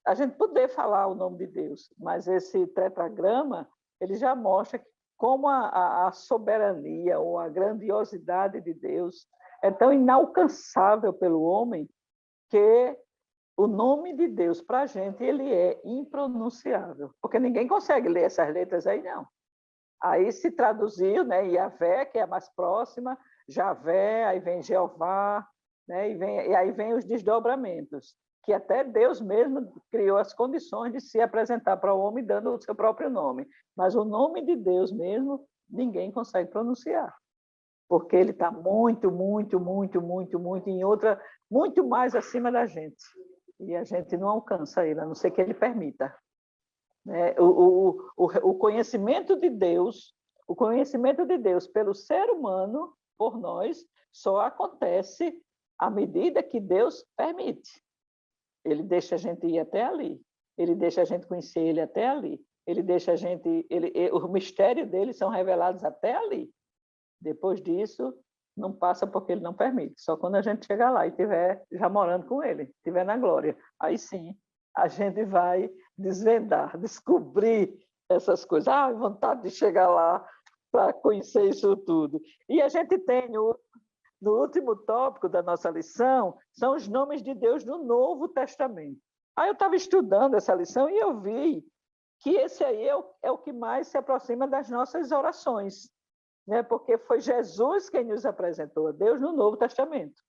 a gente poder falar o nome de Deus. Mas esse tetragrama, ele já mostra como a soberania ou a grandiosidade de Deus é tão inalcançável pelo homem que o nome de Deus para a gente ele é impronunciável, porque ninguém consegue ler essas letras aí, não. Aí se traduziu, né, Yahvé, que é a mais próxima, Javé, aí vem Jeová, né, e aí vem os desdobramentos, que até Deus mesmo criou as condições de se apresentar para o homem dando o seu próprio nome. Mas o nome de Deus mesmo, ninguém consegue pronunciar, porque ele está muito, muito, muito, muito, muito em outra, muito mais acima da gente. E a gente não alcança ele, a não ser que ele permita. O conhecimento de Deus, pelo ser humano, por nós, só acontece à medida que Deus permite. Ele deixa a gente ir até ali, ele deixa a gente conhecer ele até ali, ele deixa a gente, o mistério dele são revelados até ali. Depois disso, não passa porque ele não permite. Só quando a gente chegar lá e estiver já morando com ele, estiver na glória, aí sim a gente vai desvendar, descobrir essas coisas. Vontade de chegar lá para conhecer isso tudo. E a gente tem, no último tópico da nossa lição, são os nomes de Deus no Novo Testamento. Aí eu estava estudando essa lição e eu vi que esse aí é o que mais se aproxima das nossas orações, né? Porque foi Jesus quem nos apresentou a Deus no Novo Testamento.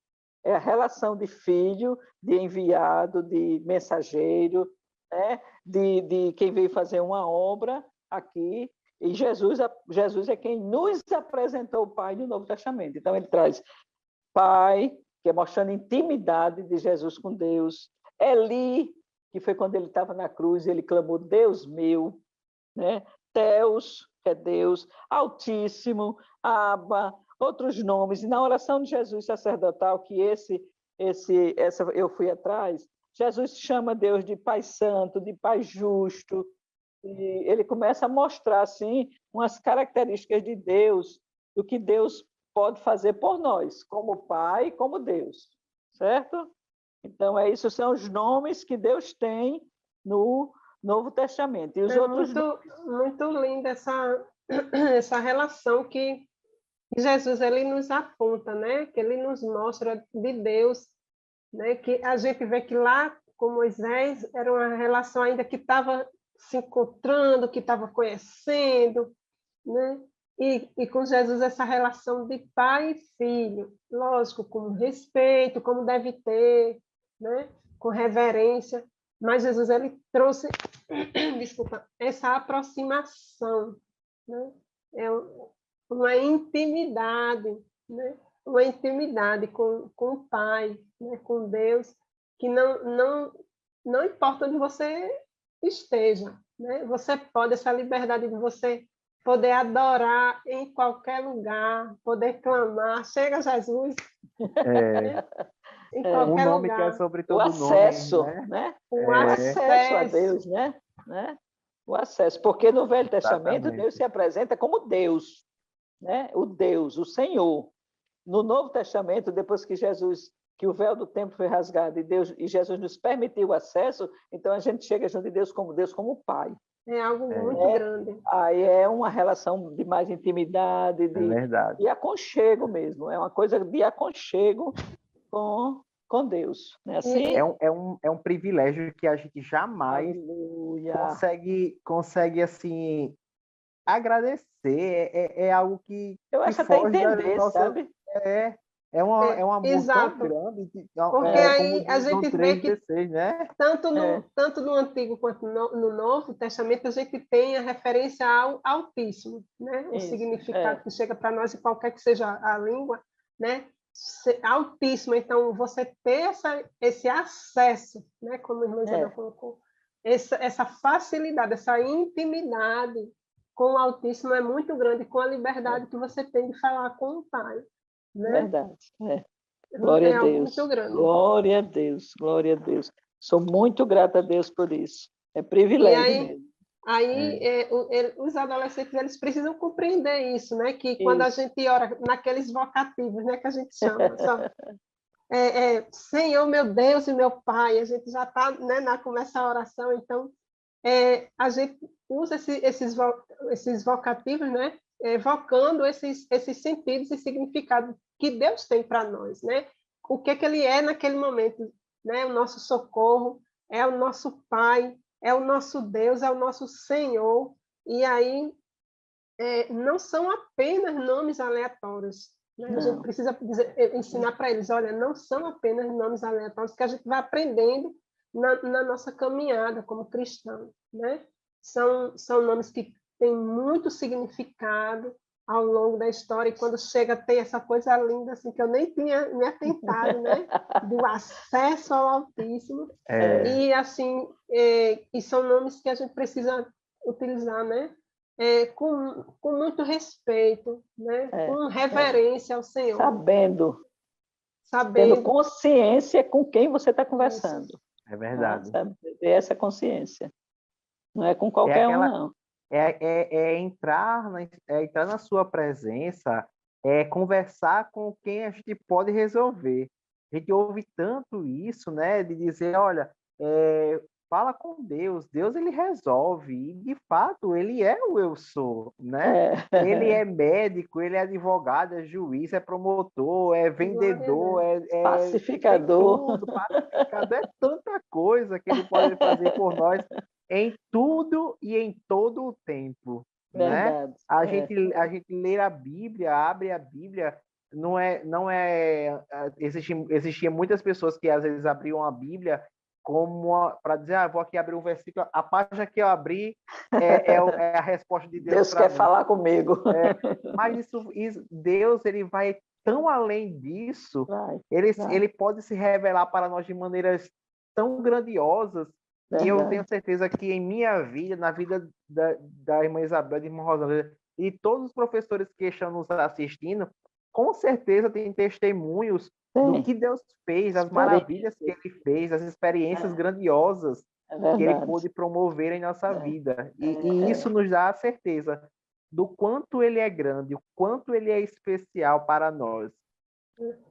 É a relação de filho, de enviado, de mensageiro, né? de quem veio fazer uma obra aqui. E Jesus é quem nos apresentou o Pai no Novo Testamento. Então, ele traz Pai, que é mostrando a intimidade de Jesus com Deus. Eli, que foi quando ele estava na cruz, ele clamou, Deus meu. Né? Deus, que é Deus. Altíssimo, Abba, outros nomes. E na oração de Jesus sacerdotal, que essa eu fui atrás, Jesus chama Deus de Pai Santo, de Pai Justo. E ele começa a mostrar assim umas características de Deus, do que Deus pode fazer por nós, como Pai, como Deus, certo? Então isso são os nomes que Deus tem no Novo Testamento. E os outros muito linda essa relação que Jesus ele nos aponta, né? Que ele nos mostra de Deus, né? Que a gente vê que lá com Moisés era uma relação ainda que estava se encontrando, que estava conhecendo, né? E com Jesus essa relação de pai e filho, lógico, com respeito, como deve ter, né? Com reverência, mas Jesus ele trouxe, desculpa, essa aproximação, né? É uma intimidade, né? Uma intimidade com o Pai, né? Com Deus, que não importa onde você esteja, né? Você pode, essa liberdade de você poder adorar em qualquer lugar, poder clamar, chega Jesus, né? Em qualquer um nome lugar. que é sobre todo o acesso, nome, né? O O acesso a acesso. Deus, né? O acesso, porque no Velho Testamento Exatamente. Deus se apresenta como Deus, né? O Deus, o Senhor. No Novo Testamento, depois que o véu do templo foi rasgado e Jesus nos permitiu o acesso, então a gente chega junto de Deus como Pai. É algo muito grande. Aí é uma relação de mais intimidade, verdade. de aconchego mesmo. É uma coisa de aconchego com Deus. Né? Assim, é um privilégio que a gente jamais consegue assim agradecer. É algo que eu acho que até foge entender, sabe? É um amor tão Exato. grande, Porque como aí a diz no gente vê que 3,16, né? tanto no Antigo quanto no Novo Testamento, a gente tem a referência ao Altíssimo, né? O Isso, significado que chega para nós, e qualquer que seja a língua, né? Altíssimo. Então, você ter esse acesso, né? Como a irmã Isabel colocou, essa facilidade, essa intimidade com o Altíssimo é muito grande, com a liberdade que você tem de falar com o Pai, né? verdade. Glória É a algo muito Deus. grande. Glória a Deus. Glória a Deus. Sou muito grata a Deus por isso. É E privilégio mesmo. aí os adolescentes eles precisam compreender isso, né? Que quando a Isso. gente ora naqueles vocativos, né? Que a gente chama, só, Senhor, meu Deus e meu Pai, a gente já está, né, na começar a oração, então a gente usa esses vocativos, né? Evocando esses sentidos e significados que Deus tem para nós, né? O que Ele é naquele momento, né? O nosso socorro, é o nosso Pai, é o nosso Deus, é o nosso Senhor, e aí não são apenas nomes aleatórios, né? A gente Não. precisa ensinar para eles, olha, não são apenas nomes aleatórios, que a gente vai aprendendo na nossa caminhada como cristão, né? São nomes que têm muito significado ao longo da história, e quando chega tem essa coisa linda, assim, que eu nem tinha me atentado, né? Do acesso ao Altíssimo, e assim, e são nomes que a gente precisa utilizar, né? Com muito respeito, né? Com reverência ao Senhor, Sabendo, tendo sabendo consciência com quem você está isso. conversando. É verdade. Sabe? Ter essa consciência. Não é com É qualquer um, aquela, não. entrar na sua presença, conversar com quem a gente pode resolver. A gente ouve tanto isso, né? De dizer, olha, fala com Deus, Deus ele resolve, e de fato ele é o eu sou, né? Ele é médico, ele é advogado, é juiz, é promotor, é vendedor, tem Pacificador. tudo, pacificador, é tanta coisa que ele pode fazer por nós em tudo e em todo o tempo, né? Verdade. A gente lê a Bíblia, abre a Bíblia, existiam muitas pessoas que às vezes abriam a Bíblia como para dizer, vou aqui abrir um versículo, a página que eu abri é a resposta de Deus Deus para quer mim. falar comigo. Mas Deus ele vai tão além disso, ele pode se revelar para nós de maneiras tão grandiosas. Verdade. E eu tenho certeza que em minha vida, na vida da irmã Isabel, da irmã Rosângela, e todos os professores que estão nos assistindo, com certeza tem testemunhos do que Deus fez, as maravilhas que ele fez, as experiências grandiosas que ele pôde promover em nossa vida. E isso nos dá a certeza do quanto ele é grande, o quanto ele é especial para nós.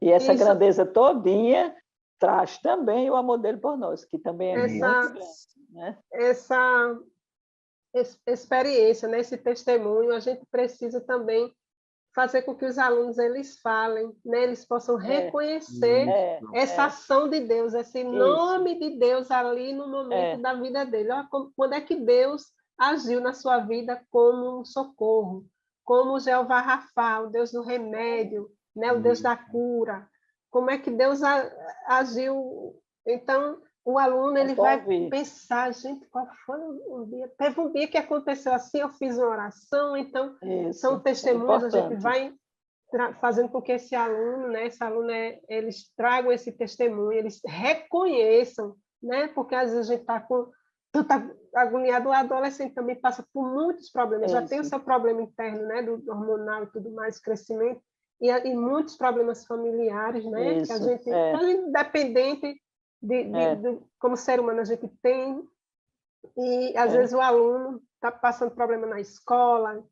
E essa grandeza todinha traz também o amor dele por nós, que também é muito grande, né? Essa experiência, né? Esse testemunho, a gente precisa também fazer com que os alunos eles falem, né? Eles possam reconhecer essa ação de Deus, esse nome de Deus ali no momento da vida dele. Olha, quando é que Deus agiu na sua vida como um socorro, como o Jeová Rafá, o Deus do remédio, né? O Deus da cura. Como é que Deus agiu? Então, o aluno ele vai pensar, gente, qual foi o dia? Teve um dia que aconteceu assim, eu fiz uma oração, então são testemunhos, a gente vai fazendo com que esse aluno, né, eles tragam esse testemunho, eles reconheçam, né, porque às vezes a gente está agoniado, o adolescente também passa por muitos problemas, já tem o seu problema interno, né, do hormonal e tudo mais, crescimento, e muitos problemas familiares, né, que a gente, independente como ser humano a gente tem, e às vezes o aluno está passando problema na escola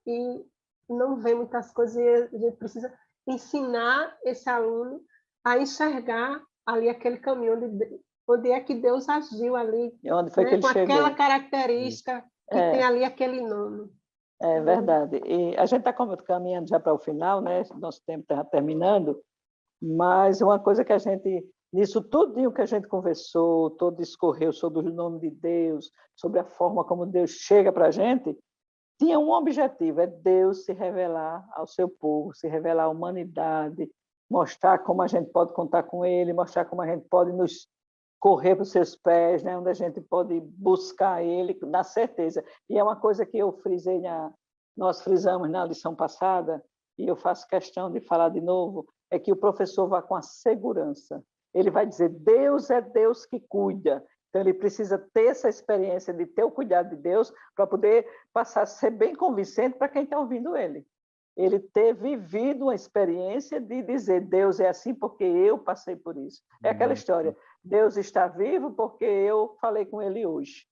e não vê muitas coisas, e a gente precisa ensinar esse aluno a enxergar ali aquele caminho onde é que Deus agiu ali, onde foi que ele com chegou. aquela característica que tem ali aquele nome. É verdade. E a gente está caminhando já para o final, né? Nosso tempo está terminando, mas uma coisa que a gente, nisso tudo que a gente conversou, todo discorreu sobre o nome de Deus, sobre a forma como Deus chega para a gente, tinha um objetivo, é Deus se revelar ao seu povo, se revelar à humanidade, mostrar como a gente pode contar com Ele, mostrar como a gente pode nos correr para os seus pés, né? Onde a gente pode buscar Ele na certeza. E é uma coisa que eu frisei, nós frisamos na lição passada, e eu faço questão de falar de novo, é que o professor vá com a segurança. Ele vai dizer, Deus é Deus que cuida. Então, ele precisa ter essa experiência de ter o cuidado de Deus para poder passar a ser bem convincente para quem está ouvindo ele. Ele ter vivido uma experiência de dizer, Deus é assim porque eu passei por isso. É aquela história, Deus está vivo porque eu falei com ele hoje.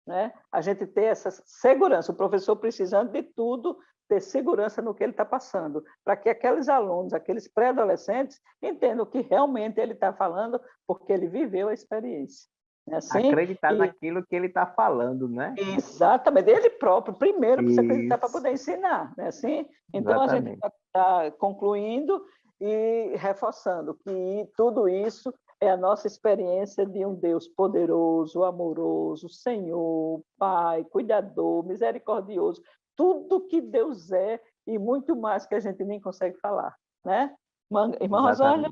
Né? A gente ter essa segurança, o professor precisando de tudo, ter segurança no que ele está passando, para que aqueles alunos, aqueles pré-adolescentes, entendam que realmente ele está falando porque ele viveu a experiência. Assim, acreditar naquilo que ele está falando, né? Exatamente, ele próprio, primeiro precisa acreditar para poder ensinar, né? Assim, então exatamente. A gente está concluindo e reforçando que tudo isso é a nossa experiência de um Deus poderoso, amoroso, Senhor, Pai, cuidador, misericordioso, tudo que Deus é e muito mais que a gente nem consegue falar, né? Irmã Rosângela,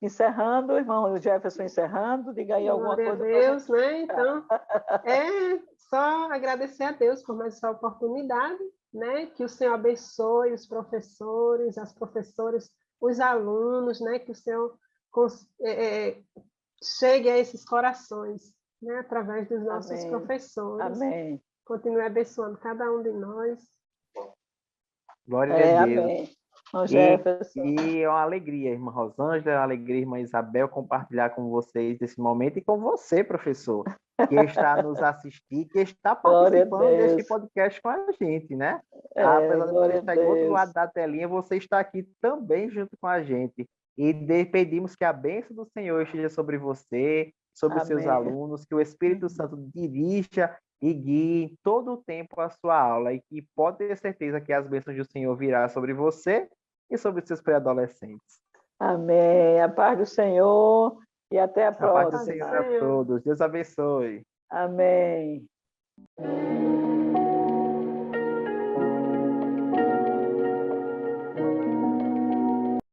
encerrando, irmão Jefferson encerrando, diga aí alguma coisa. Glória a Deus, né? Então, é só agradecer a Deus por mais essa oportunidade, né? Que o Senhor abençoe os professores, as professoras, os alunos, né? Que o Senhor chegue a esses corações, né? Através dos nossos professores. Amém. Continue abençoando cada um de nós. Glória a Deus. Amém. E é uma alegria, irmã Rosângela, é uma alegria, irmã Isabel, compartilhar com vocês esse momento e com você, professor, que está nos assistindo, que está participando deste podcast com a gente, né? Apesar de você estar em outro lado da telinha, você está aqui também junto com a gente. E pedimos que a bênção do Senhor esteja sobre você, sobre os seus alunos, que o Espírito Santo dirija e guie todo o tempo a sua aula, e que pode ter certeza que as bênçãos do Senhor virá sobre você e sobre os seus pré-adolescentes. Amém. A paz do Senhor e até a próxima. A paz do Senhor a todos. Deus abençoe. Amém.